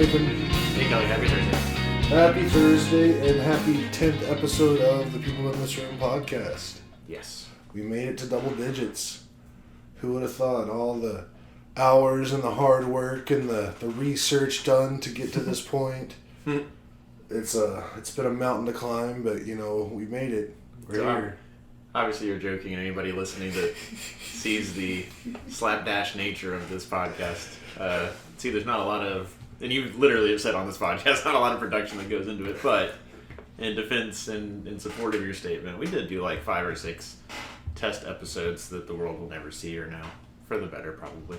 Nathan. Hey Kelly, happy Thursday. Happy Thursday and happy 10th episode of the People in This Room podcast. Yes. We made it to double digits. Who would have thought? All the hours and the hard work and the research done to get to this point. It's been a mountain to climb, but we made it. We're here. Obviously you're joking, and anybody listening that sees the slapdash nature of this podcast, see there's not a lot of, and you literally have said on this podcast, not a lot of production that goes into it, but in defense and in support of your statement, we did do like 5 or 6 test episodes that the world will never see or know. For the better, probably.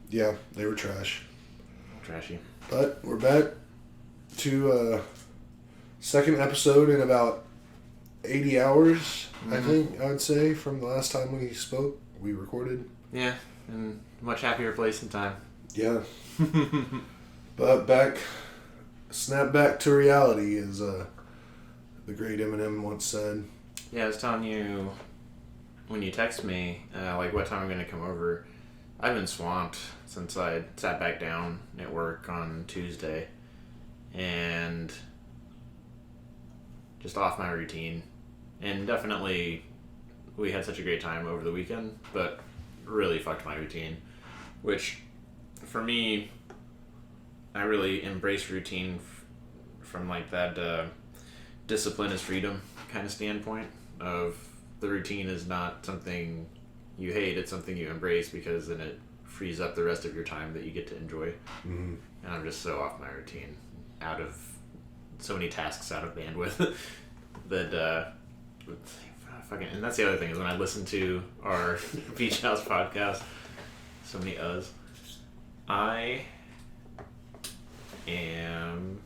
Yeah, they were trash. Trashy. But we're back to second episode in about 80 hours, I think, I would say, from the last time we spoke, we recorded. Yeah, and much happier place and time. Yeah. But snap back to reality, as the great Eminem once said. Yeah, I was telling you, when you text me, like what time I'm going to come over, I've been swamped since I sat back down at work on Tuesday, and just off my routine. And definitely, we had such a great time over the weekend, but really fucked my routine. Which, for me, I really embrace routine from like that discipline is freedom kind of standpoint of the routine is not something you hate, it's something you embrace because then it frees up the rest of your time that you get to enjoy. Mm-hmm. And I'm just so off my routine, out of so many tasks out of bandwidth that fucking, and that's the other thing is when I listen to our Beach House podcast, so many uhs, I am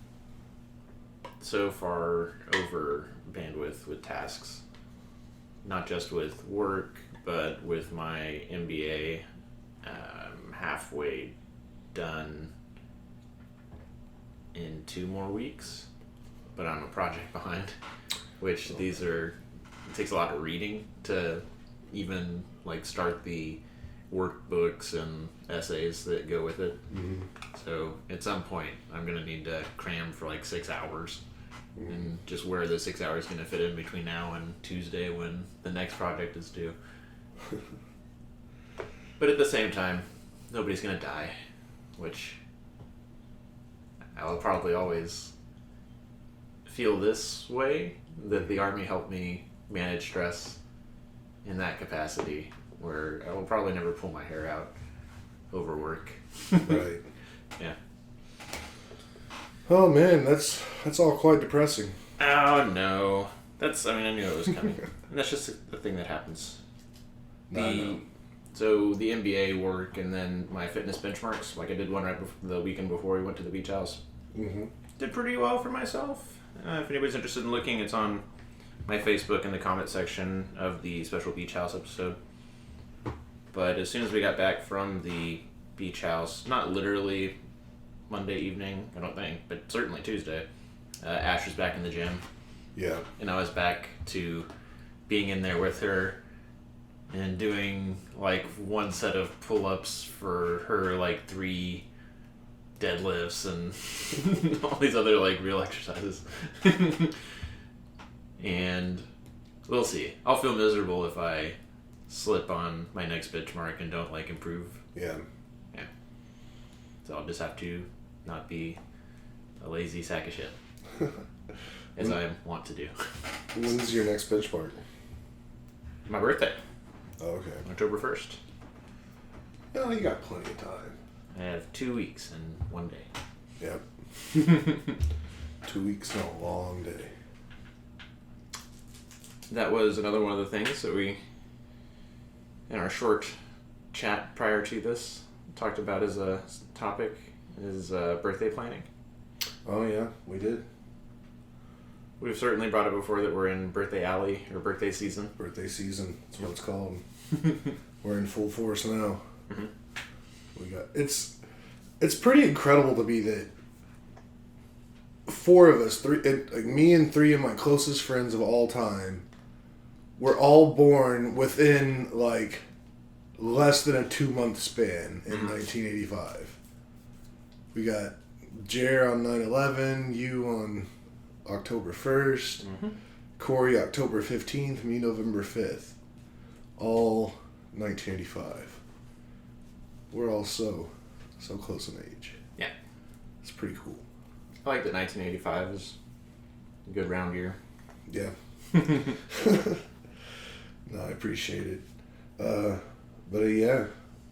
so far over bandwidth with tasks, not just with work, but with my MBA. Halfway done in 2 more weeks, but I'm a project behind, which it takes a lot of reading to even like start the workbooks and essays that go with it. Mm-hmm. So at some point I'm gonna need to cram for like 6 hours. Mm-hmm. And just where the 6 hours gonna fit in between now and Tuesday when the next project is due. But at the same time, nobody's gonna die, which I will probably always feel this way, that the Army helped me manage stress in that capacity, where I will probably never pull my hair out over work. Right. Yeah. Oh man, that's all quite depressing. Oh no. I knew it was coming. And that's just the thing that happens. So the MBA work and then my fitness benchmarks, like I did one right the weekend before we went to the beach house. Mm-hmm. Did pretty well for myself. If anybody's interested in looking, it's on my Facebook in the comment section of the special beach house episode. But as soon as we got back from the beach house, not literally Monday evening, I don't think, but certainly Tuesday, Ash was back in the gym. Yeah. And I was back to being in there with her and doing like 1 set of pull-ups for her, like 3 deadlifts and all these other like real exercises. And we'll see. I'll feel miserable if I slip on my next benchmark and don't like improve. Yeah. Yeah. So I'll just have to not be a lazy sack of shit. As I want to do. When's your next benchmark? My birthday. Oh, okay. October 1st. No, you got plenty of time. I have 2 weeks and 1 day. Yep. 2 weeks and a long day. That was another one of the things that we, in our short chat prior to this, talked about as a topic, is birthday planning. Oh yeah, we did. We've certainly brought it before that we're in birthday alley or birthday season. Birthday season, that's what it's called. We're in full force now. Mm-hmm. It's pretty incredible to me that 4 of us, me and 3 of my closest friends of all time, were all born within like less than a 2-month span in 1985. We got Jer on 9/11, you on October 1st, Corey October 15th, me November 5th. All 1985. We're all so close in age. Yeah. It's pretty cool. I like that 1985 is a good round year. Yeah. No, I appreciate it. Yeah,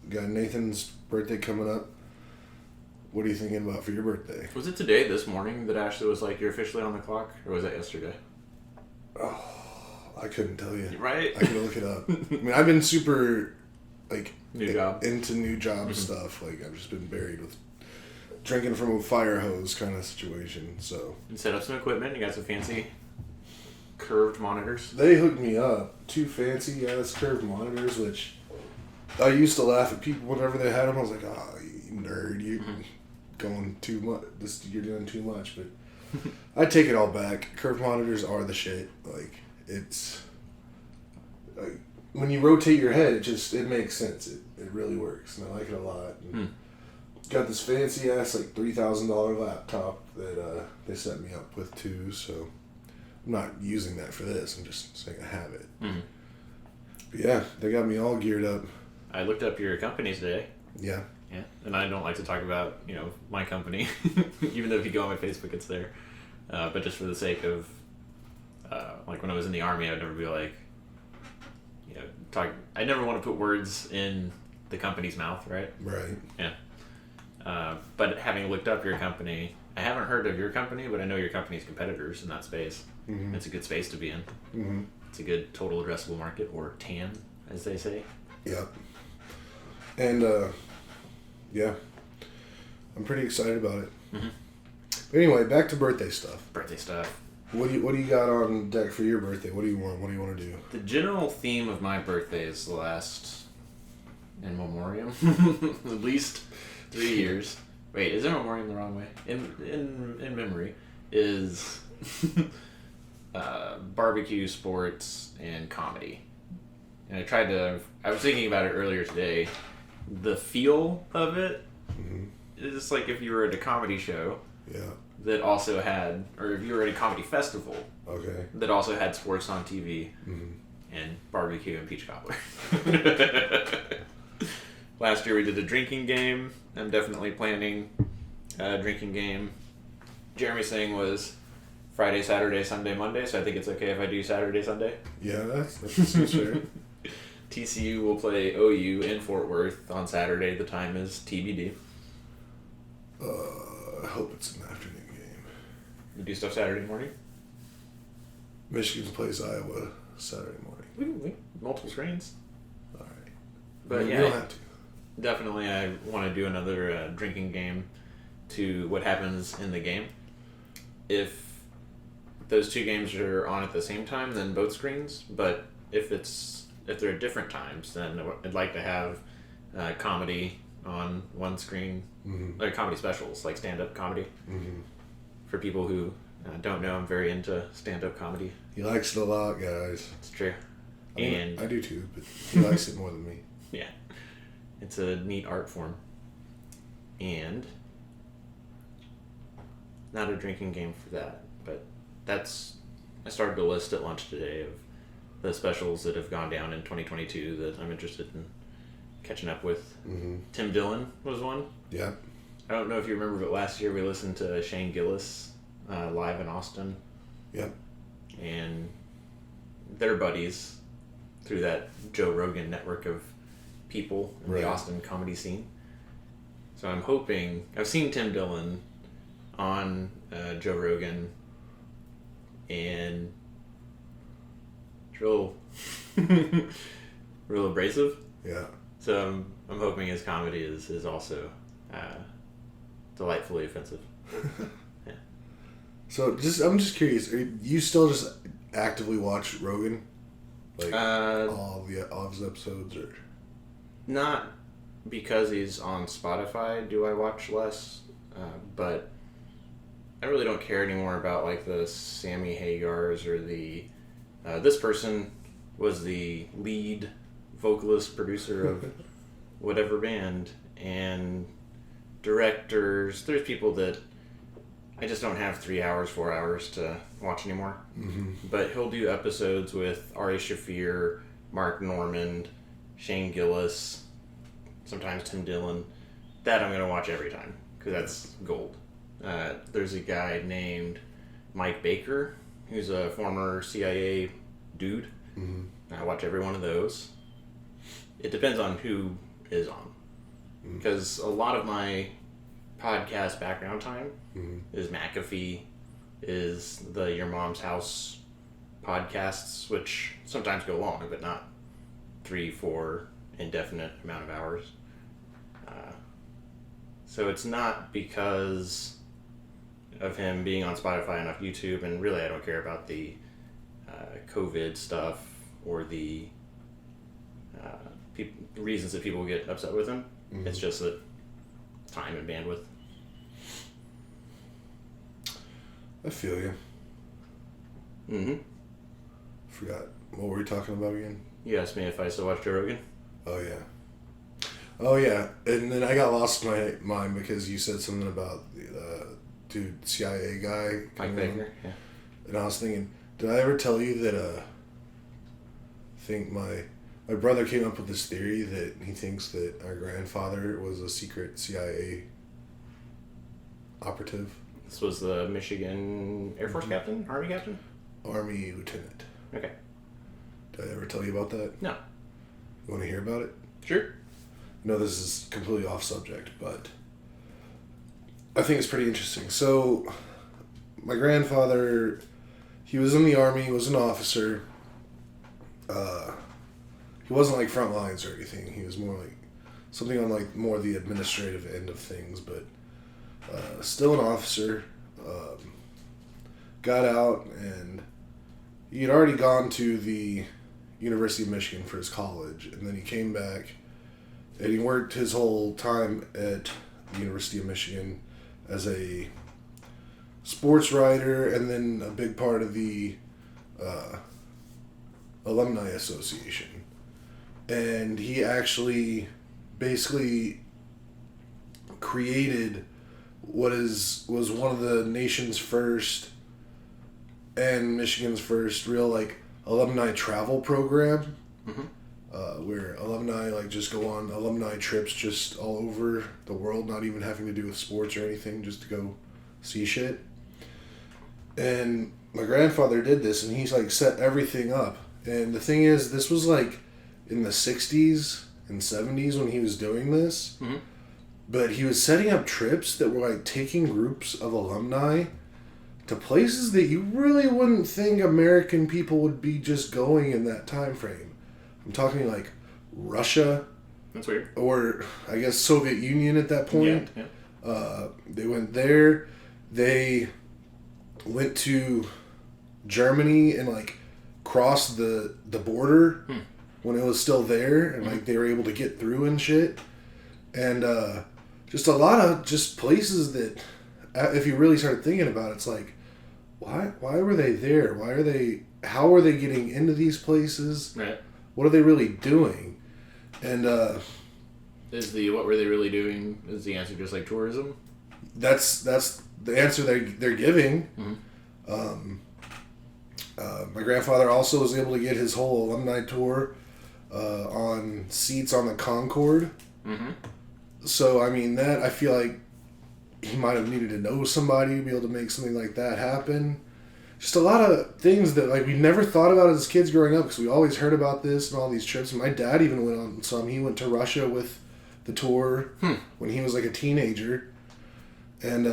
got Nathan's birthday coming up. What are you thinking about for your birthday? Was it today, this morning, that Ashley was like, you're officially on the clock? Or was that yesterday? Oh, I couldn't tell you. Right? I gotta look it up. I mean, I've been super, like, into new job stuff. Like, I've just been buried with drinking from a fire hose kind of situation, so. You set up some equipment, you got some fancy curved monitors. They hooked me up. 2 fancy ass curved monitors, which I used to laugh at people whenever they had them. I was like, oh, you nerd, you're going too much. You're doing too much. But I take it all back. Curved monitors are the shit. Like, it's like, when you rotate your head, it makes sense. It really works, and I like it a lot. Got this fancy ass like $3,000 laptop that they set me up with too. So I'm not using that for this. I'm just saying I have it. But yeah, they got me all geared up. I looked up your company today. Yeah. Yeah, and I don't like to talk about, my company, even though if you go on my Facebook, it's there. But just for the sake of, like when I was in the Army, I'd never be like, I never want to put words in the company's mouth, right? Right. Yeah. But having looked up your company, I haven't heard of your company, but I know your company's competitors in that space. Mm-hmm. It's a good space to be in. Mm-hmm. It's a good total addressable market, or TAM, as they say. Yep. And, yeah, I'm pretty excited about it. Mm-hmm. But anyway, back to birthday stuff. Birthday stuff. What do you got on deck for your birthday? What do you want? What do you want to do? The general theme of my birthday is the last in memoriam, at least 3 years. Wait, is in memoriam the wrong way? In memory is barbecue, sports, and comedy. And I was thinking about it earlier today. The feel of it is like if you were at a comedy show. Yeah. That also had, or if you were at a comedy festival. Okay. That also had sports on TV. And barbecue and peach cobbler. Last year we did a drinking game. I'm definitely planning a drinking game. Jeremy's thing was Friday, Saturday, Sunday, Monday, so I think it's okay if I do Saturday, Sunday. Yeah, that's fair. TCU will play OU in Fort Worth on Saturday. The time is TBD. I hope it's an afternoon game. You do stuff Saturday morning? Michigan plays Iowa Saturday morning. Multiple screens. All right. But you don't have to. Definitely I want to do another drinking game to what happens in the game. If those 2 games are on at the same time, then both screens. But if they're at different times, then I'd like to have comedy on one screen, like comedy specials, like stand-up comedy. For people who don't know, I'm very into stand-up comedy. He likes it a lot, guys. It's true. I do too, but he likes it more than me. Yeah. It's a neat art form. And not a drinking game for that, but I started a list at lunch today of the specials that have gone down in 2022 that I'm interested in catching up with. Tim Dillon was one. Yeah. I don't know if you remember, but last year we listened to Shane Gillis live in Austin. Yep. And they're buddies through that Joe Rogan network of people in the Austin comedy scene. So I'm hoping... I've seen Tim Dillon on Joe Rogan, and it's real abrasive. Yeah. So I'm hoping his comedy is also delightfully offensive. Yeah. So I'm just curious. You still just actively watch Rogan, like all of his episodes, or not because he's on Spotify? Do I watch less? But I really don't care anymore about like the Sammy Hagars or the. This person was the lead vocalist, producer of whatever band, and directors. There's people that I just don't have 3 hours, 4 hours to watch anymore. Mm-hmm. But he'll do episodes with Ari Shaffir, Mark Normand, Shane Gillis, sometimes Tim Dillon. That I'm going to watch every time, because that's gold. There's a guy named Mike Baker, who's a former CIA dude. Mm-hmm. I watch every one of those. It depends on who is on. Because a lot of my podcast background time is McAfee, is the Your Mom's House podcasts, which sometimes go long, but not 3-4 indefinite amount of hours. So it's not because of him being on Spotify and off YouTube, and really I don't care about the COVID stuff or the reasons that people get upset with him. Mm-hmm. It's just that time and bandwidth. I feel you. Mm-hmm. Forgot. What were we talking about again? You asked me if I still watch Joe Rogan. Oh, yeah. And then I got lost in my mind because you said something about the CIA guy. Mike Baker, yeah. And I was thinking, did I ever tell you that I think my brother came up with this theory that he thinks that our grandfather was a secret CIA operative? This was the Michigan Air Force captain? Army captain? Army lieutenant. Okay. Did I ever tell you about that? No. You want to hear about it? Sure. No, this is completely off subject, but I think it's pretty interesting. So, my grandfather, he was in the Army, he was an officer. He wasn't like front lines or anything. He was more like something on like more the administrative end of things, but still an officer. Got out, and he had already gone to the University of Michigan for his college, and then he came back, and he worked his whole time at the University of Michigan as a sports writer, and then a big part of the Alumni Association. And he actually basically created what was one of the nation's first and Michigan's first real like alumni travel program, where alumni like just go on alumni trips just all over the world, not even having to do with sports or anything, just to go see shit. And my grandfather did this, and he's like set everything up. And the thing is, this was like in the 60s and 70s when he was doing this. Mm-hmm. But he was setting up trips that were like taking groups of alumni to places that you really wouldn't think American people would be just going in that time frame. I'm talking like Russia. That's weird. Or I guess Soviet Union at that point. Yeah. They went there. They went to Germany and like crossed the border when it was still there, and like they were able to get through and shit. And just a lot of just places that if you really start thinking about it, it's like, why were they there? How are they getting into these places? Right. What are they really doing? And what were they really doing? Is the answer just like tourism? That's the answer they're giving. Mm-hmm. My grandfather also was able to get his whole alumni tour on seats on the Concorde. Mm-hmm. So, I mean, that, I feel like he might have needed to know somebody to be able to make something like that happen. Just a lot of things that, like, we never thought about as kids growing up, because we always heard about this and all these trips. And my dad even went on some. He went to Russia with the tour when he was, like, a teenager. And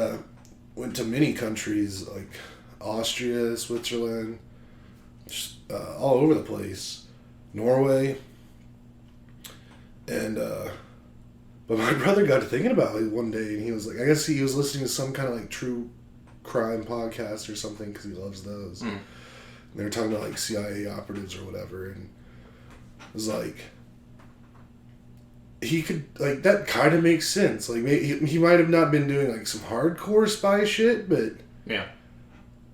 went to many countries, like Austria, Switzerland, just all over the place. Norway. And, but my brother got to thinking about it one day, and he was like, I guess he was listening to some kind of like true crime podcast or something, because he loves those. And they were talking about like CIA operatives or whatever, and it was like, he could, like, that kind of makes sense. Like, maybe he might have not been doing like some hardcore spy shit, but yeah.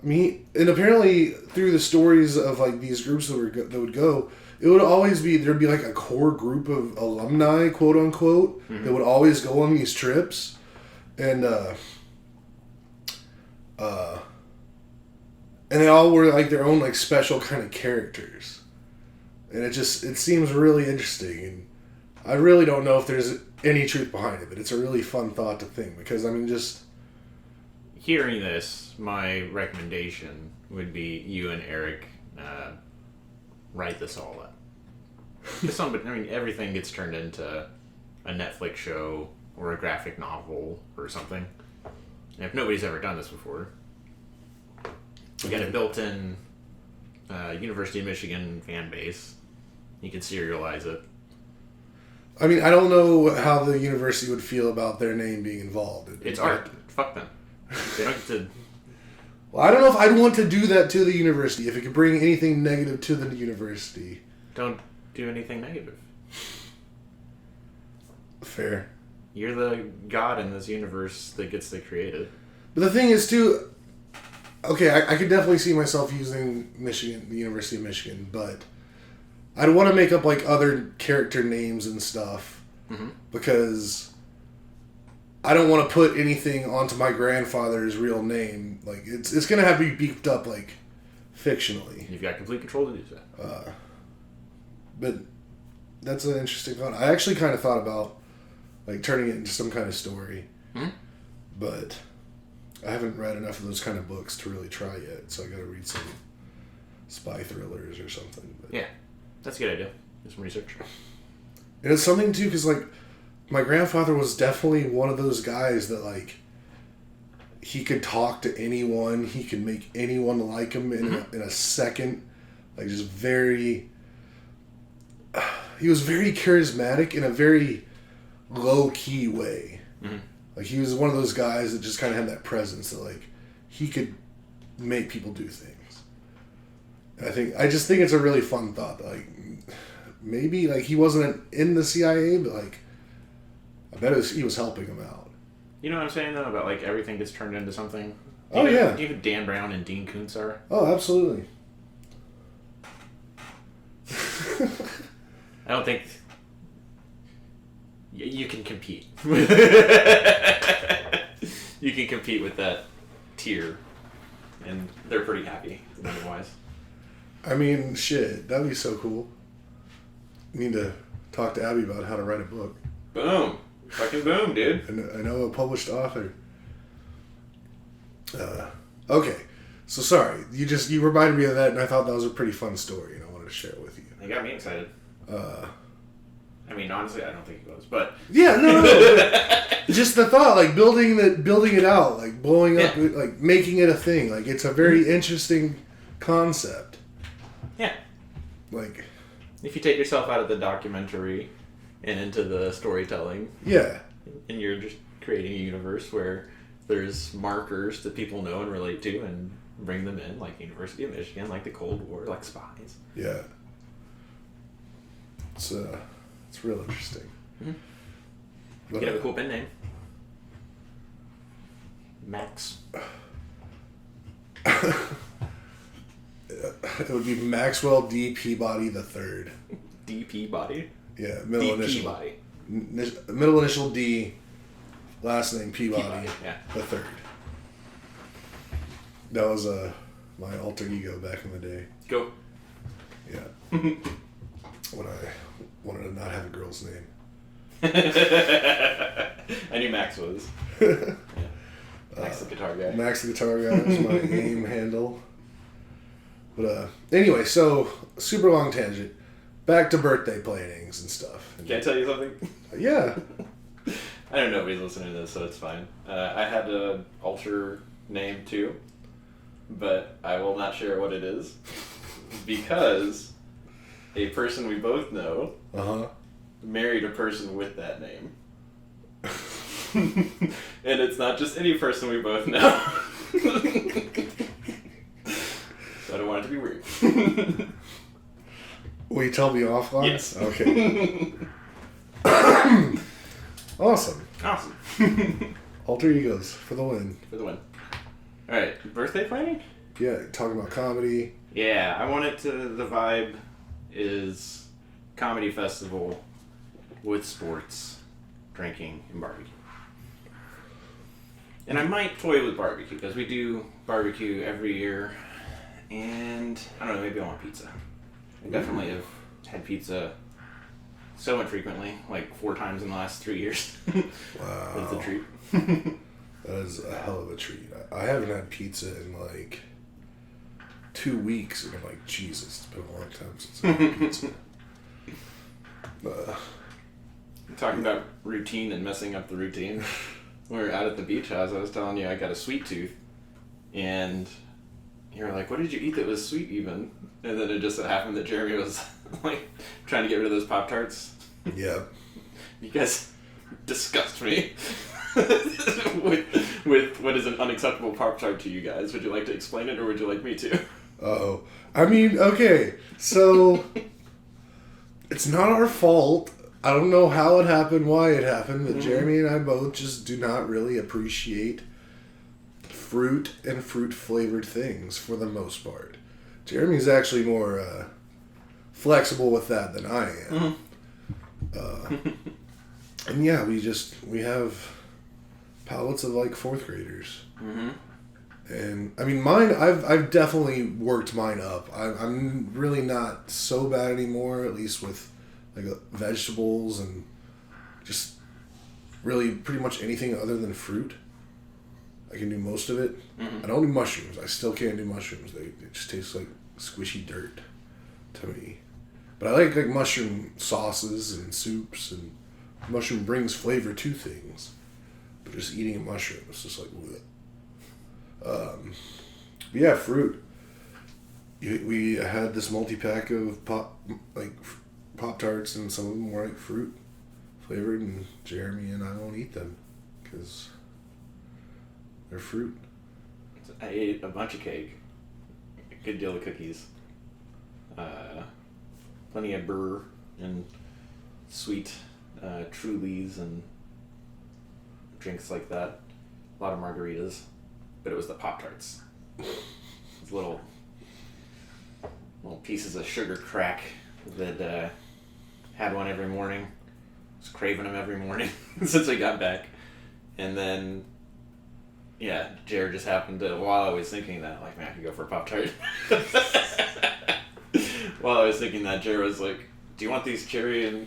I mean, and apparently through the stories of like these groups that would go, it would always be, there'd be like a core group of alumni, quote unquote, that would always go on these trips. And And they all were like their own like special kind of characters. And it seems really interesting. And I really don't know if there's any truth behind it, but it's a really fun thought to think. Because, I mean, just... Hearing this, my recommendation would be you and Eric write this all up. Everything gets turned into a Netflix show or a graphic novel or something. And if nobody's ever done this before, you got a built-in University of Michigan fan base. You can serialize it. I mean, I don't know how the university would feel about their name being involved. It's art. Fuck them. They don't get to... Well, I don't know if I'd want to do that to the university. If it could bring anything negative to the university. Don't do anything negative. Fair. You're the god in this universe that gets to create it. But the thing is, too... Okay, I could definitely see myself using Michigan, the University of Michigan, but I'd want to make up like other character names and stuff because I don't want to put anything onto my grandfather's real name. Like it's gonna have to be beefed up like fictionally. You've got complete control to do so. But that's an interesting thought. I actually kind of thought about like turning it into some kind of story, but I haven't read enough of those kind of books to really try yet, so I got to read some spy thrillers or something. But. Yeah, that's a good idea. Do some research. And it's something, too, because, like, my grandfather was definitely one of those guys that, like, he could talk to anyone. He could make anyone like him in a second. Like, just very... He was very charismatic in a very low-key way. Like, he was one of those guys that just kind of had that presence that, like, he could make people do things. And I just think it's a really fun thought. Like, maybe, like, he wasn't in the CIA, but, like, I bet he was helping him out. You know what I'm saying, though, about, like, everything gets turned into something? Do you know who Dan Brown and Dean Koontz are? Oh, absolutely. I don't think... You can compete. You can compete with that tier, and they're pretty happy otherwise. I mean, shit, that'd be so cool. You need to talk to Abby about how to write a book. Boom. Fucking boom, dude. And I know a published author. Okay. So sorry, you reminded me of that, and I thought that was a pretty fun story, and I wanted to share it with you. It got me excited. I mean, honestly, I don't think it was, but... Yeah, no. Just the thought, like, building it out, like, blowing up, like, making it a thing. Like, it's a very interesting concept. Yeah. Like... If you take yourself out of the documentary and into the storytelling... Yeah. And you're just creating a universe where there's markers that people know and relate to and bring them in, like University of Michigan, like the Cold War, like spies. Yeah. It's real interesting. But, you have a cool pen name. Max. It would be Maxwell D. Peabody III. D. Peabody? Yeah, middle initial. Peabody. Middle initial D, last name Peabody. Yeah. The third. That was my alter ego back in the day. Go. Yeah. When I wanted to not have a girl's name. I knew Max was. Yeah. Max the guitar guy. Max the guitar guy is my AIM handle. But anyway, so super long tangent. Back to birthday plannings and stuff. Can I tell you something? Yeah. I know nobody's listening to this, so it's fine. I had an alter name too, but I will not share what it is because a person we both know married a person with that name. And it's not just any person we both know. So I don't want it to be weird. Will you tell me offline? Yes. Okay. Awesome. Alter egos for the win. For the win. Alright, birthday planning? Yeah, talking about comedy. Yeah, I want it to, the vibe is comedy festival with sports, drinking, and barbecue. And I might toy with barbecue, because we do barbecue every year. And, I don't know, maybe I want pizza. I definitely have had pizza so infrequently, like 4 times in the last 3 years. Wow. That's a treat. That is a hell of a treat. I haven't had pizza in like 2 weeks, and I'm like, Jesus, it's been a long time since I had pizza. Talking about routine and messing up the routine. When we were out at the beach house, I was telling you I got a sweet tooth, and you were like, what did you eat that was sweet even? And then it just so happened that Jeremy was like trying to get rid of those Pop-Tarts. Yeah. You guys disgust me with what is an unacceptable Pop-Tart to you guys. Would you like to explain it, or would you like me to? Uh-oh. I mean, okay, so it's not our fault. I don't know how it happened, why it happened, but Jeremy and I both just do not really appreciate fruit and fruit-flavored things for the most part. Jeremy's actually more flexible with that than I am. And yeah, we have palates of like 4th graders. Mm-hmm. And I mean, mine, I've definitely worked mine up. I'm really not so bad anymore, at least with like vegetables and just really pretty much anything other than fruit. I can do most of it. Mm-hmm. I don't do mushrooms. I still can't do mushrooms. They just taste like squishy dirt to me. But I like mushroom sauces and soups, and mushroom brings flavor to things. But just eating a mushroom, it's just like, bleh. But yeah, fruit. We had this multi-pack of Pop-Tarts, and some of them were like fruit flavored, and Jeremy and I won't eat them because they're fruit. I ate a bunch of cake, a good deal of cookies, plenty of burr and sweet Trulies and drinks like that. A lot of margaritas, but it was the Pop-Tarts. Those little pieces of sugar crack that had one every morning. Was craving them every morning since I got back. And then, yeah, Jared just happened to, while I was thinking that, like, man, I could go for a Pop-Tart. While I was thinking that, Jared was like, do you want these cherry and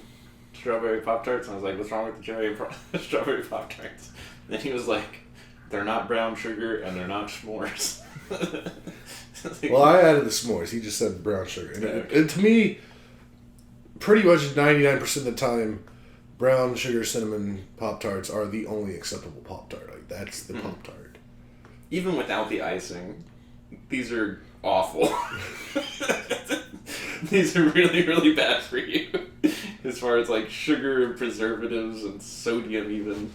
strawberry Pop-Tarts? And I was like, what's wrong with the cherry and strawberry Pop-Tarts? And then he was like, they're not brown sugar and they're not s'mores. Well, I added the s'mores. He just said brown sugar. And to me, pretty much 99% of the time, brown sugar cinnamon Pop-Tarts are the only acceptable Pop-Tart. Like, that's the Pop-Tart. Even without the icing, these are awful. These are really, really bad for you. As far as like sugar and preservatives and sodium even.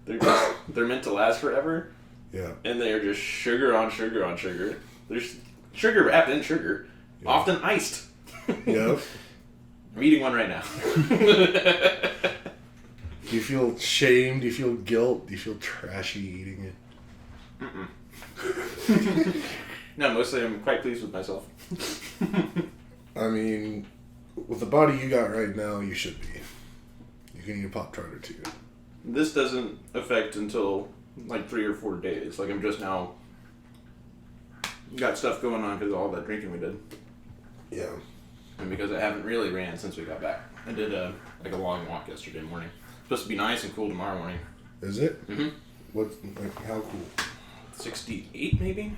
They're meant to last forever. Yeah. And they are just sugar on sugar on sugar. There's sugar wrapped in sugar. Yeah. Often iced. Yep. I'm eating one right now. Do you feel shame? Do you feel guilt? Do you feel trashy eating it? Mm-mm. No, mostly I'm quite pleased with myself. I mean, with the body you got right now, you should be. You can eat a Pop-Tart or two. This doesn't affect until like 3 or 4 days. Like, I'm just now got stuff going on because of all that drinking we did. Yeah. And because I haven't really ran since we got back. I did a long walk yesterday morning. It's supposed to be nice and cool tomorrow morning. Is it? Mm-hmm. How cool? 68 maybe?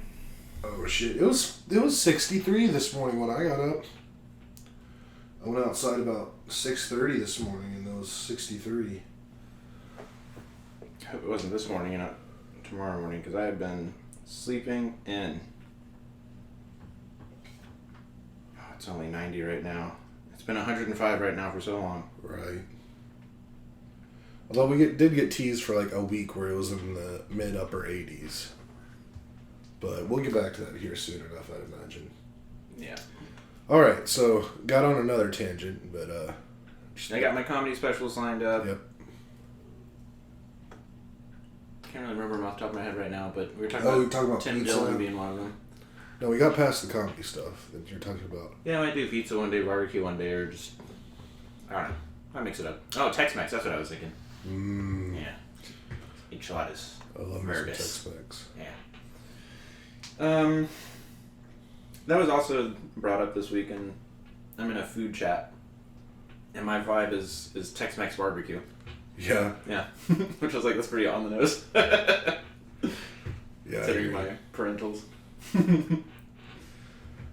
Oh shit! It was 63 this morning when I got up. I went outside about 6:30 this morning, and it was 63. I hope it wasn't this morning and not tomorrow morning, because I have been sleeping in. Oh, it's only 90 right now. It's been 105 right now for so long. Right. Although we did get teased for like a week where it was in the mid-upper 80s. But we'll get back to that here soon enough, I'd imagine. Yeah. Alright, so got on another tangent, but I got my comedy specials lined up. Yep. Can't really remember them off the top of my head right now, but we were talking about Tim pizza. Dillon being one of them. No, we got past the comedy stuff that you're talking about. Yeah, I might do pizza one day, barbecue one day, or just, I don't know. I mix it up. Oh, Tex-Mex, that's what I was thinking. Mm. Yeah. Enchiladas. I love me some Tex-Mex. Yeah. That was also brought up this week, and I'm in a food chat, and my vibe is Tex-Mex barbecue. Yeah. Yeah. Which was like, that's pretty on the nose. Yeah. Considering my parentals.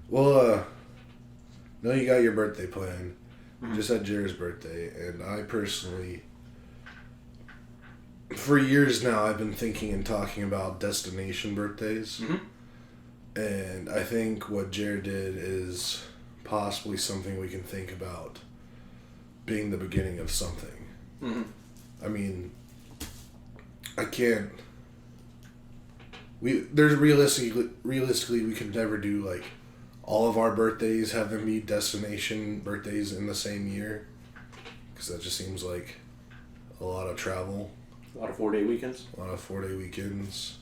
Well, know you got your birthday planned. Mm-hmm. Just had Jared's birthday, and I personally, for years now, I've been thinking and talking about destination birthdays. Mm-hmm. And I think what Jared did is possibly something we can think about being the beginning of something. Mm-hmm. I mean, I can't. There's realistically we could never do like all of our birthdays, have them be destination birthdays in the same year, because that just seems like a lot of travel. A lot of 4-day weekends. A lot of 4-day weekends.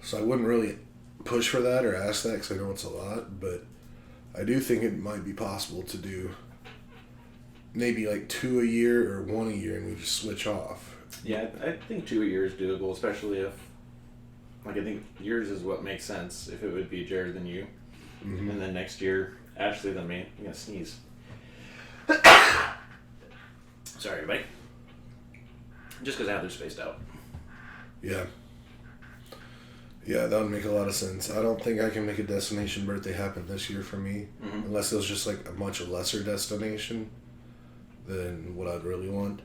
So I wouldn't really push for that or ask that because I know it's a lot, but I do think it might be possible to do maybe like 2 a year or 1 a year, and we just switch off. Yeah, I think 2 a year is doable, especially if, like, I think yours is what makes sense, if it would be Jared then you. Mm-hmm. And then next year, Ashley then me. I'm gonna sneeze. Sorry, everybody. Just because I have them spaced out. Yeah. Yeah, that would make a lot of sense. I don't think I can make a destination birthday happen this year for me, unless it was just like a much lesser destination than what I'd really want,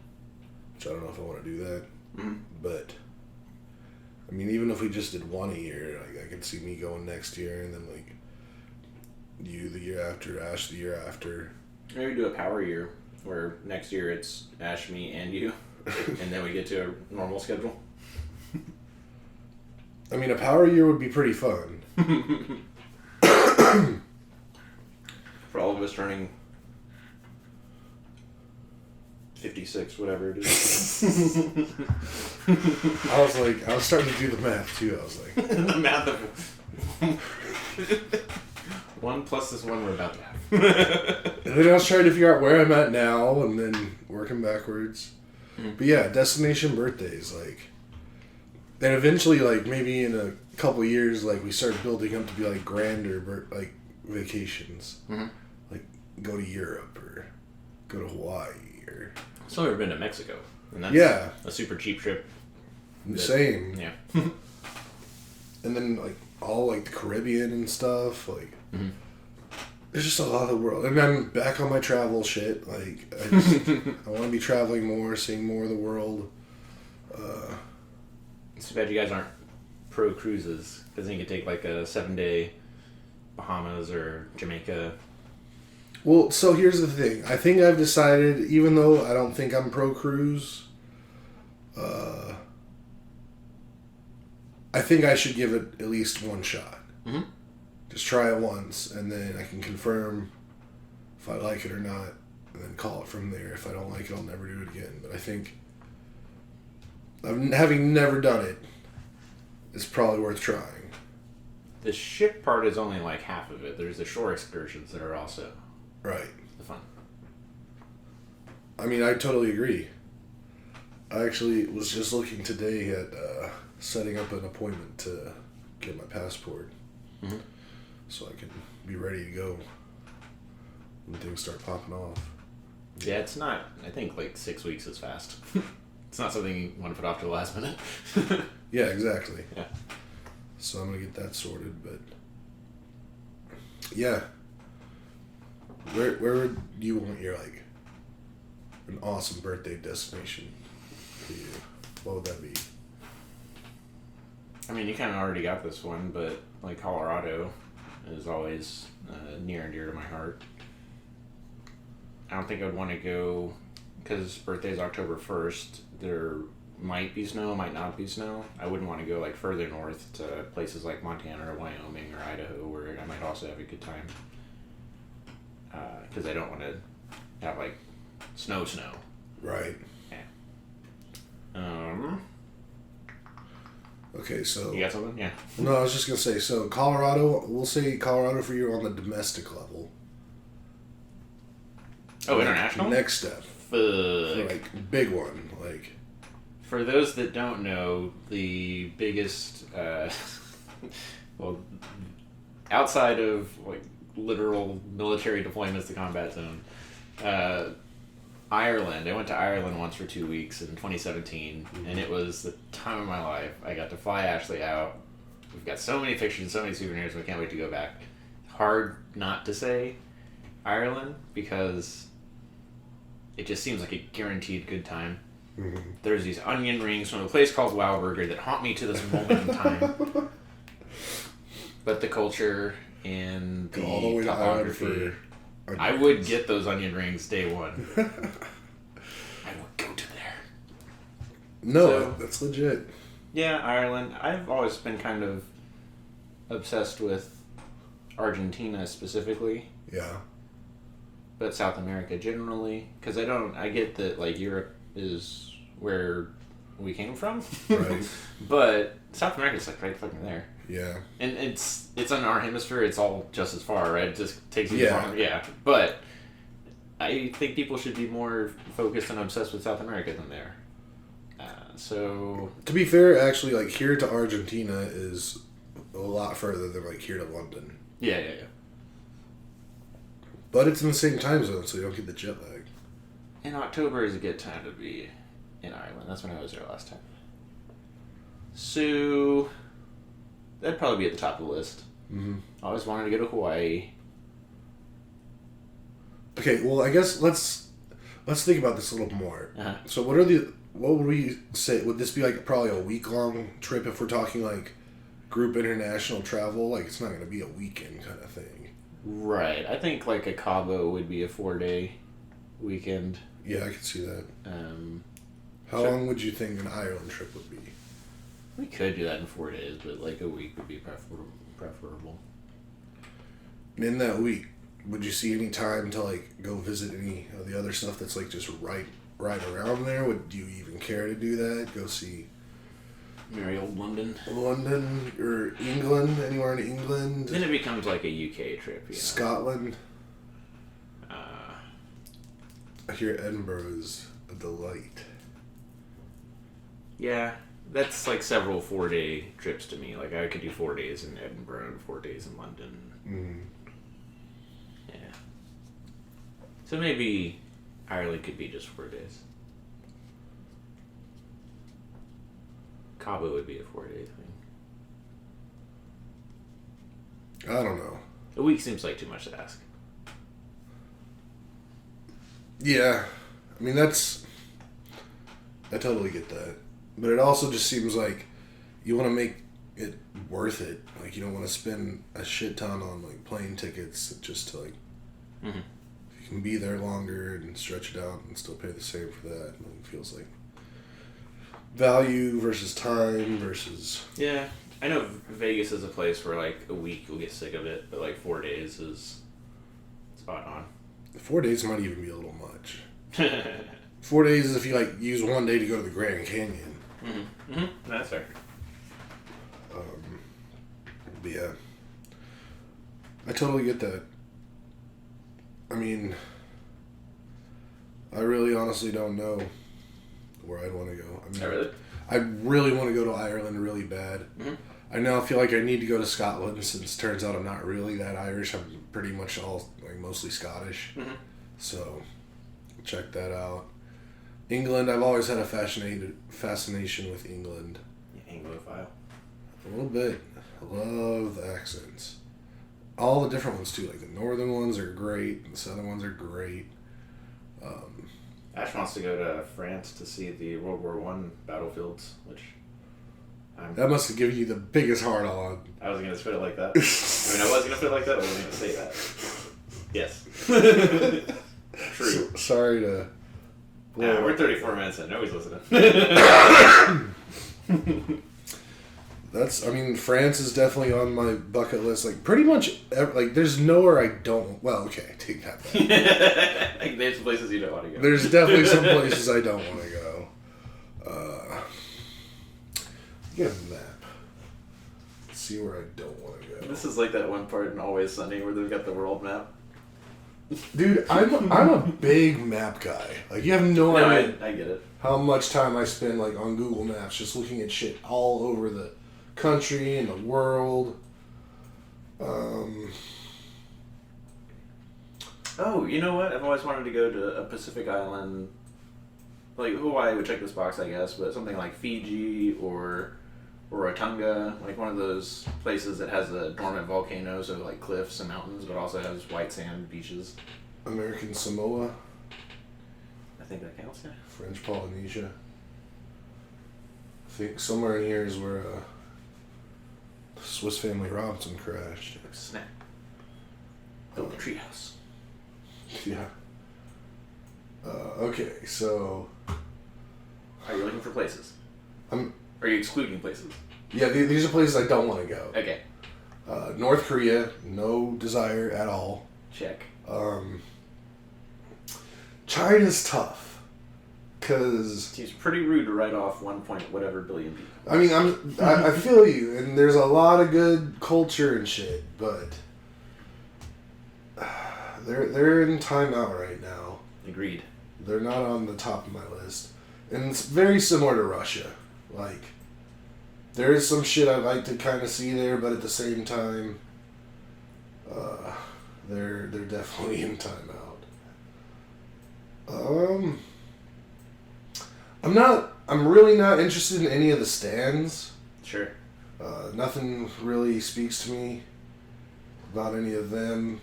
which I don't know if I want to do that. Mm-hmm. But, I mean, even if we just did 1 a year, like, I could see me going next year, and then, like, you the year after, Ash the year after. Maybe do a power year, where next year it's Ash, me, and you, and then we get to a normal schedule. I mean, a power year would be pretty fun. For all of us turning 56, whatever it is. I was starting to do the math too. I was like, The math of 1 plus this one we're about to have. and then I was trying to figure out where I'm at now, and then working backwards. Mm-hmm. But yeah, destination birthdays, like, and eventually, like, maybe in a couple years, like, we start building up to be like grander, like, vacations, like go to Europe or go to Hawaii or. Still never been to Mexico, and that's a super cheap trip. Same. Yeah. And then like all like the Caribbean and stuff, like there's just a lot of the world. And I'm back on my travel shit. Like I want to be traveling more, seeing more of the world. It's too bad you guys aren't pro cruises, because then you could take like a 7-day Bahamas or Jamaica. Well, so here's the thing. I think I've decided, even though I don't think I'm pro cruise, I think I should give it at least one shot. Mm-hmm. Just try it once, and then I can confirm if I like it or not, and then call it from there. If I don't like it, I'll never do it again. But I think, having never done it, it's probably worth trying. The ship part is only like half of it. There's the shore excursions that are also Right. the fun. I mean, I totally agree. I actually was just looking today at setting up an appointment to get my passport, so I can be ready to go when things start popping off. Yeah, it's not. I think like 6 weeks is fast. It's not something you want to put off to the last minute. Yeah, exactly. Yeah. So I'm gonna get that sorted, but yeah. Where would you want your like an awesome birthday destination for you? What would that be? I mean, you kind of already got this one, but like Colorado is always near and dear to my heart. I don't think I'd want to go, because birthday's October 1st. There might be snow, might not be snow. I wouldn't want to go like further north to places like Montana or Wyoming or Idaho, where I might also have a good time. Because I don't want to have like snow. Right. Yeah. Okay, so You got something? Yeah. no, I was just gonna say. So Colorado, we'll say Colorado for you on the domestic level. Oh, international? Next step, Fuck. like big one, like For those that don't know, the biggest, well, outside of like literal military deployments to combat zone, Ireland. I went to Ireland once for 2 weeks in 2017, and it was the time of my life. I got to fly Ashley out. We've got so many pictures, so many souvenirs. We can't wait to go back. Hard not to say Ireland because it just seems like a guaranteed good time. Mm-hmm. There's these onion rings from a place called Wow Burger that haunt me to this moment in time. But the culture and the all the way topography, I would get those onion rings day one. I would go to there. No, so, that's legit. Yeah, Ireland. I've always been kind of obsessed with Argentina specifically. Yeah. But South America generally, because I get that like Europe is where we came from, right? But South America's like right fucking there. Yeah. And it's in our hemisphere. It's all just as far, right? It just takes you longer. Yeah. But I think people should be more focused and obsessed with South America than they are. So to be fair, actually, like here to Argentina is a lot further than like here to London. Yeah. But it's in the same time zone, so you don't get the jet lag. And October is a good time to be in Ireland. That's when I was there last time. So that'd probably be at the top of the list. Mm-hmm. I always wanted to go to Hawaii. Okay, well, I guess let's think about this a little more. Uh-huh. So what would we say? Would this be like probably a week-long trip if we're talking like group international travel? Like it's not going to be a weekend kind of thing. Right. I think like a Cabo would be a 4-day weekend. Yeah, I could see that. How long would you think an Ireland trip would be? We could do that in 4 days, but like a week would be preferable. In that week, would you see any time to like go visit any of the other stuff that's like just right around there? Would you even care to do that? Go see merry old London or England, anywhere in England. Then it becomes like a UK trip. You know? Scotland. I hear Edinburgh is a delight. Yeah, that's like several 4-day trips to me. Like I could do 4 days in Edinburgh and 4 days in London. Mm. Yeah. So maybe Ireland could be just 4 days. Cabo would be a 4-day thing. I don't know. A week seems like too much to ask. Yeah. I mean, I totally get that. But it also just seems like you want to make it worth it. Like, you don't want to spend a shit ton on, like, plane tickets just to, like... Mm-hmm. If you can be there longer and stretch it out and still pay the same for that, it feels like value versus time versus... Yeah. I know Vegas is a place where, like, a week you'll get sick of it, but, like, 4 days is spot on. 4 days might even be a little much. 4 days is if you, like, use 1 day to go to the Grand Canyon. Mm-hmm. Mm-hmm. That's fair. But yeah. I totally get that. I mean, I really honestly don't know where I'd want to go. I mean, really? I really want to go to Ireland really bad. Mm-hmm. I now feel like I need to go to Scotland since it turns out I'm not really that Irish. I'm pretty much all, like, mostly Scottish. Mm-hmm. So, check that out. England, I've always had a fascination with England. Anglophile. A little bit. I love the accents. All the different ones, too. Like, the northern ones are great. The southern ones are great. Ash wants to go to France to see the World War I battlefields, which... That must have given you the biggest heart on. I wasn't going to spit it like that. I mean, I was going to spit it like that, but I wasn't going to say that. Yes. True. Sorry to... we're 34 minutes in. Nobody's listening. France is definitely on my bucket list. Like, pretty much, like, there's nowhere I don't... Well, okay, I take that back. Like, there's places you don't want to go. There's definitely some places I don't want to go. Get a map. Let's see where I don't want to go. This is like that one part in Always Sunny where they've got the world map. Dude, I'm a big map guy. Like, you have no idea. I get it. how much time I spend like on Google Maps just looking at shit all over the country and the world. Oh, you know what? I've always wanted to go to a Pacific island. Like Hawaii would check this box, I guess, but something like Fiji or Rarotonga, like one of those places that has a dormant volcano, so like cliffs and mountains, but also has white sand beaches. American Samoa. I think that counts, yeah. French Polynesia. I think somewhere in here is where Swiss Family Robinson crashed. Snap. Build a treehouse. Yeah. Okay, so... Are you looking for places? Are you excluding places? Yeah, these are places I don't want to go. Okay. North Korea, no desire at all. Check. China's tough, cause Seems pretty rude to write off 1 point whatever billion people. I mean, I feel you, and there's a lot of good culture and shit, but they're in timeout right now. Agreed. They're not on the top of my list, and it's very similar to Russia. Like, there is some shit I'd like to kind of see there, but at the same time, they're definitely in timeout. I'm really not interested in any of the stands. Sure. Nothing really speaks to me about any of them.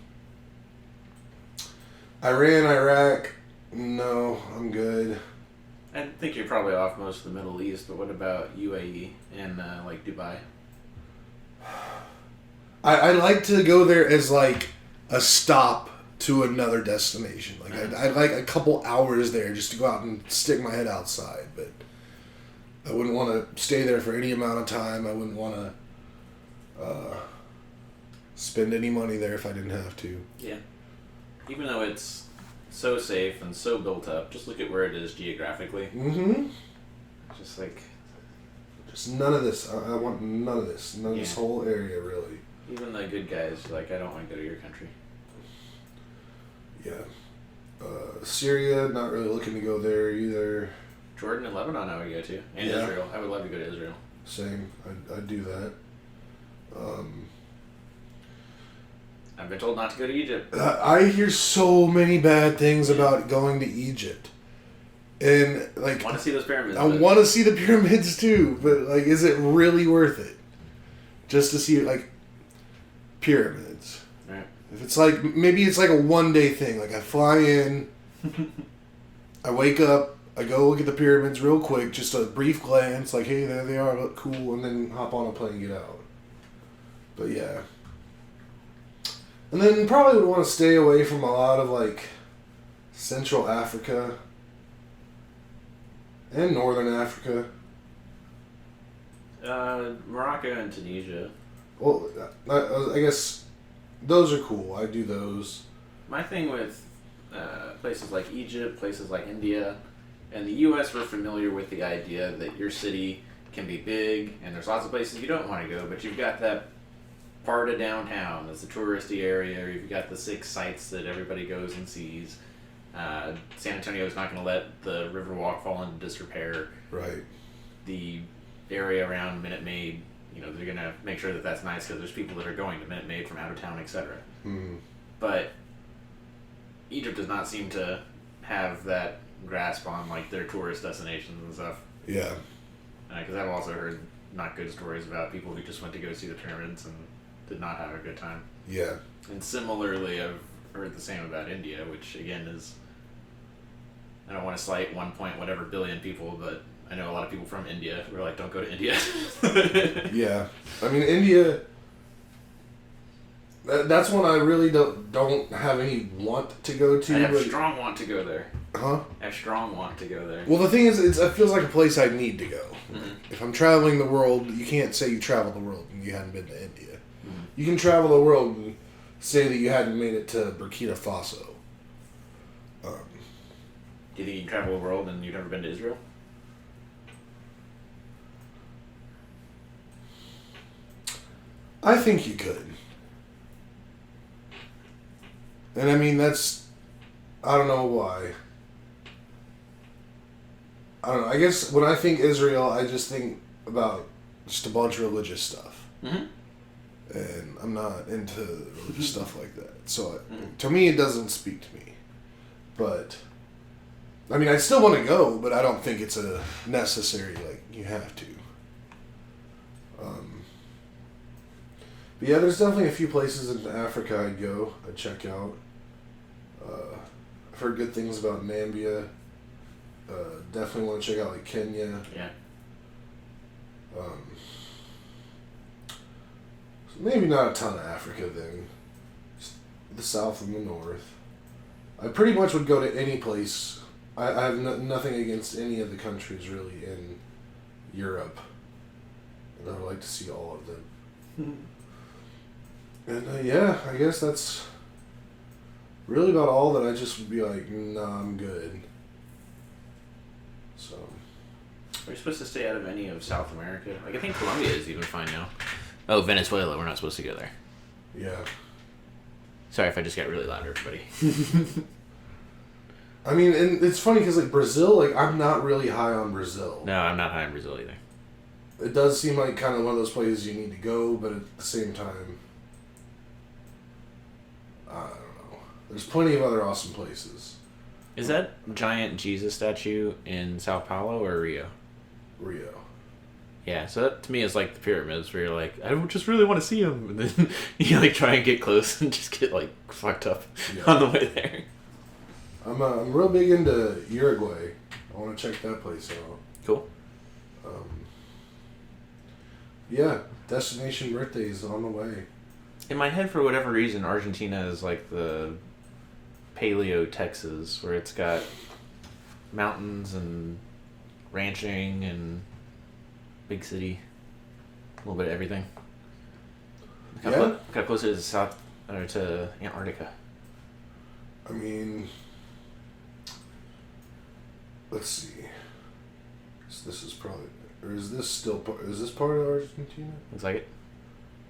Iran, Iraq, no, I'm good. I think you're probably off most of the Middle East, but what about UAE and like Dubai? I like to go there as like a stop to another destination. Like I'd like a couple hours there just to go out and stick my head outside, but I wouldn't want to stay there for any amount of time. I wouldn't want to spend any money there if I didn't have to. Yeah. Even though it's so safe and so built up, just look at where it is geographically. Mm-hmm. Just like... Just none of this. I want none of this. None of this whole area, really. Even the good guys are like, I don't want to go to your country. Yeah. Syria, not really looking to go there either. Jordan and Lebanon I would go to. And Yeah. Israel. I would love to go to Israel. Same. I'd do that. I've been told not to go to Egypt. I hear so many bad things about going to Egypt. And, like... I want to see those pyramids. I want to see the pyramids, too. But, like, is it really worth it? Just to see, like, pyramids. Right. If it's like... Maybe it's like a one-day thing. Like, I fly in. I wake up. I go look at the pyramids real quick. Just a brief glance. Like, hey, there they are. Look cool. And then hop on a plane and get out. But, yeah. And then probably would want to stay away from a lot of, like, Central Africa and Northern Africa. Morocco and Tunisia. Well, I guess those are cool. I do those. My thing with places like Egypt, places like India, and the U.S., we're familiar with the idea that your city can be big, and there's lots of places you don't want to go, but you've got that part of downtown that's the touristy area, or you've got the 6 sites that everybody goes and sees. San Antonio is not going to let the Riverwalk fall into disrepair. Right. The area around Minute Maid, you know, they're going to make sure that that's nice because there's people that are going to Minute Maid from out of town, etc. Mm. But Egypt does not seem to have that grasp on like their tourist destinations and stuff. Yeah. Because I've also heard not good stories about people who just went to go see the pyramids and did not have a good time. Yeah. And similarly, I've heard the same about India, which again is, I don't want to slight 1 point whatever billion people, but I know a lot of people from India who are like, don't go to India. Yeah. I mean, India, that's one I really don't have any want to go to. I have strong want to go there. Huh? I have strong want to go there. Well, the thing is, it feels like a place I need to go. Mm-hmm. If I'm traveling the world, you can't say you traveled the world and you hadn't been to India. Mm-hmm. You can travel the world and say that you hadn't made it to Burkina Faso. Do you think you can travel the world and you've never been to Israel? I think you could. And I mean, I don't know why. I don't know. I guess when I think Israel, I just think about just a bunch of religious stuff. Mm-hmm. And I'm not into religious stuff like that. So to me, it doesn't speak to me. But, I mean, I still want to go, but I don't think it's a necessary, like, you have to. But yeah, there's definitely a few places in Africa I'd check out. I've heard good things about Namibia. Definitely want to check out, like, Kenya. Yeah. Maybe not a ton of Africa then. Just the south and the north. I pretty much would go to any place. I have nothing against any of the countries really in Europe. And I would like to see all of them. And yeah, I guess that's really about all that I just would be like, nah, I'm good. So. Are we supposed to stay out of any of South America? Like, I think Colombia is even fine now. Oh, Venezuela, we're not supposed to go there. Yeah. Sorry if I just got really loud, everybody. I mean, and it's funny because, like, Brazil, like, I'm not really high on Brazil. No, I'm not high on Brazil either. It does seem like kind of one of those places you need to go, but at the same time, I don't know. There's plenty of other awesome places. Is that giant Jesus statue in Sao Paulo or Rio? Rio. Yeah, so that to me is like the pyramids where you're like, I just really want to see them. And then you like try and get close and just get like fucked up on the way there. I'm real big into Uruguay. I want to check that place out. Cool. Yeah, Destination Birthday is on the way. In my head, for whatever reason, Argentina is like the Paleo Texas, where it's got mountains and ranching and big city, a little bit of everything. Kind of closer to South or to Antarctica. I mean, let's see. This is probably, or is this still part? Is this part of Argentina? Looks like it.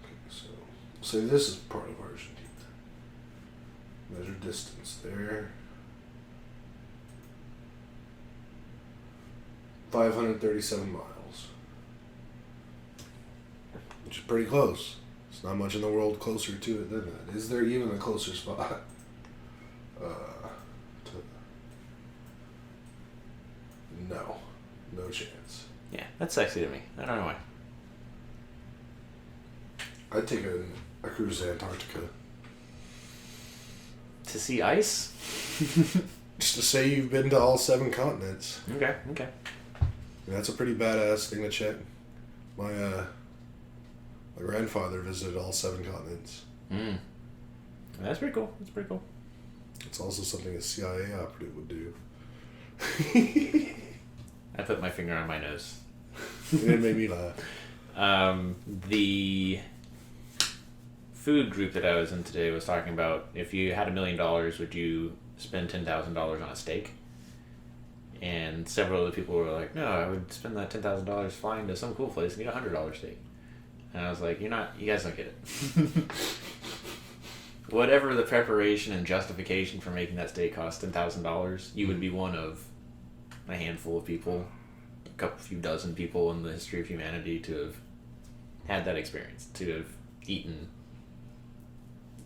Okay, so say this is part of Argentina. Measure distance there. 537 miles. Which is pretty close. There's not much in the world closer to it than that. Is there even a closer spot? No. No chance. Yeah, that's sexy to me. I don't know why. I'd take a cruise to Antarctica. To see ice? Just to say you've been to all 7 continents. Okay. That's a pretty badass thing to check. My grandfather visited all 7 continents. That's pretty cool. It's also something a CIA operative would do. I put my finger on my nose. It made me laugh. The food group that I was in today was talking about if you had $1 million, would you spend $10,000 on a steak? And several other people were like, no, I would spend that $10,000 flying to some cool place and get a $100 steak. And I was like, you guys don't get it. Whatever the preparation and justification for making that steak cost $10,000, you would be one of a handful of people, few dozen people in the history of humanity to have had that experience, to have eaten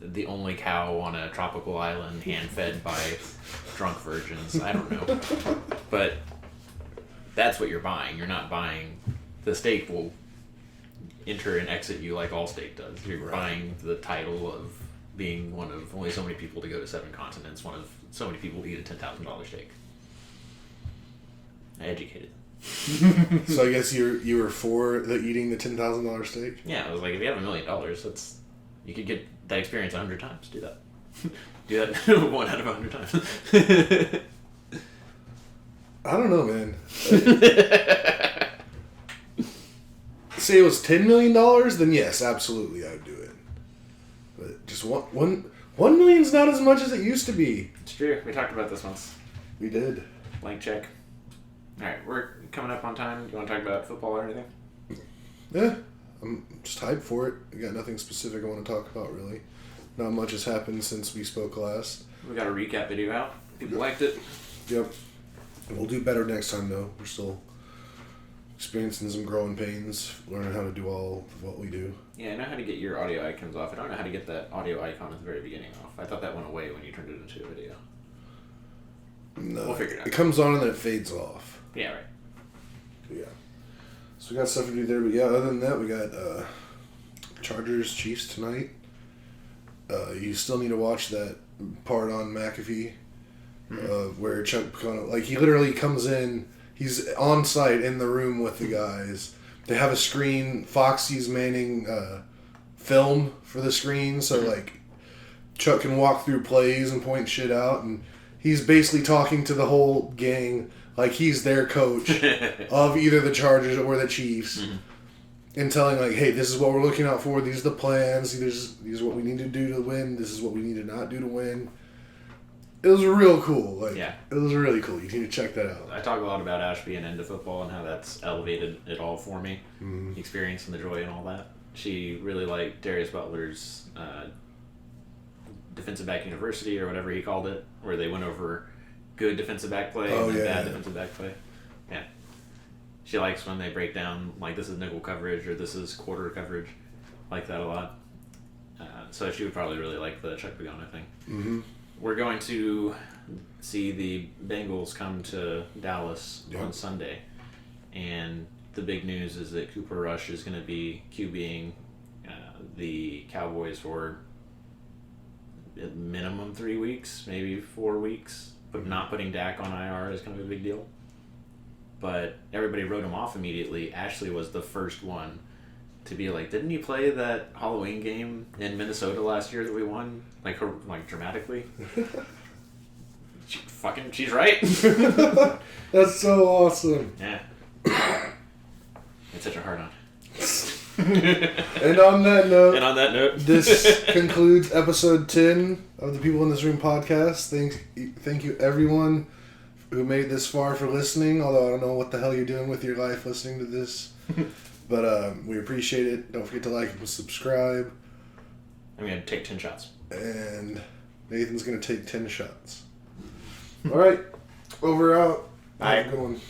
the only cow on a tropical island hand-fed by drunk virgins. I don't know. But that's what you're buying. You're not buying... The steak will enter and exit you like all steak does. You're buying the title of being one of only so many people to go to 7 continents, one of so many people to eat a $10,000 steak. I educated. So I guess you were for eating the $10,000 steak? Yeah, I was like, if you have $1 million, you could get that experience 100 times. Do that. Do that 1 out of 100 times. I don't know, man. Say it was $10 million, then yes, absolutely, I would do it. But just $1 million's not as much as it used to be. It's true. We talked about this once. We did. Blank check. All right, we're coming up on time. Do you want to talk about football or anything? Yeah, I'm just hyped for it. I got nothing specific I want to talk about, really. Not much has happened since we spoke last. We got a recap video out. People liked it. Yep. We'll do better next time, though. We're still experiencing some growing pains, learning how to do all of what we do. Yeah, I know how to get your audio icons off. I don't know how to get that audio icon at the very beginning off. I thought that went away when you turned it into a video. No, we'll figure it out. It comes on and then it fades off. Yeah, right. Yeah. So we got stuff to do there, but yeah, other than that, we got Chargers Chiefs tonight. You still need to watch that part on McAfee, where Chuck kind of, like, he literally comes in, he's on site in the room with the guys. They have a screen, Foxy's manning film for the screen, so like Chuck can walk through plays and point shit out, and he's basically talking to the whole gang like he's their coach of either the Chargers or the Chiefs, and telling, like, hey, this is what we're looking out for, these are the plans, these are what we need to do to win, this is what we need to not do to win. It was real cool. Like, yeah. It was really cool. You need to check that out. I talk a lot about Ash being into football and how that's elevated it all for me. The experience and the joy and all that. She really liked Darius Butler's defensive back university, or whatever he called it, where they went over good defensive back play and bad defensive back play. Yeah. She likes when they break down, like, this is nickel coverage or this is quarter coverage. Like that a lot. So she would probably really like the Chuck Pagano thing. Mm-hmm. We're going to see the Bengals come to Dallas on Sunday. And the big news is that Cooper Rush is going to be QBing the Cowboys for at minimum 3 weeks, maybe 4 weeks. But not putting Dak on IR is kind of a big deal. But everybody wrote him off immediately. Ashley was the first one to be like, didn't he play that Halloween game in Minnesota last year that we won? Like dramatically? She's right. That's so awesome. Yeah. It's such a hard on. And on that note, this concludes episode 10 of the People in This Room podcast. Thank you everyone who made this far for listening, although I don't know what the hell you're doing with your life listening to this. But we appreciate it. Don't forget to like and subscribe. I'm going to take 10 shots. And Nathan's going to take 10 shots. All right. Over out. Bye. Have a good one.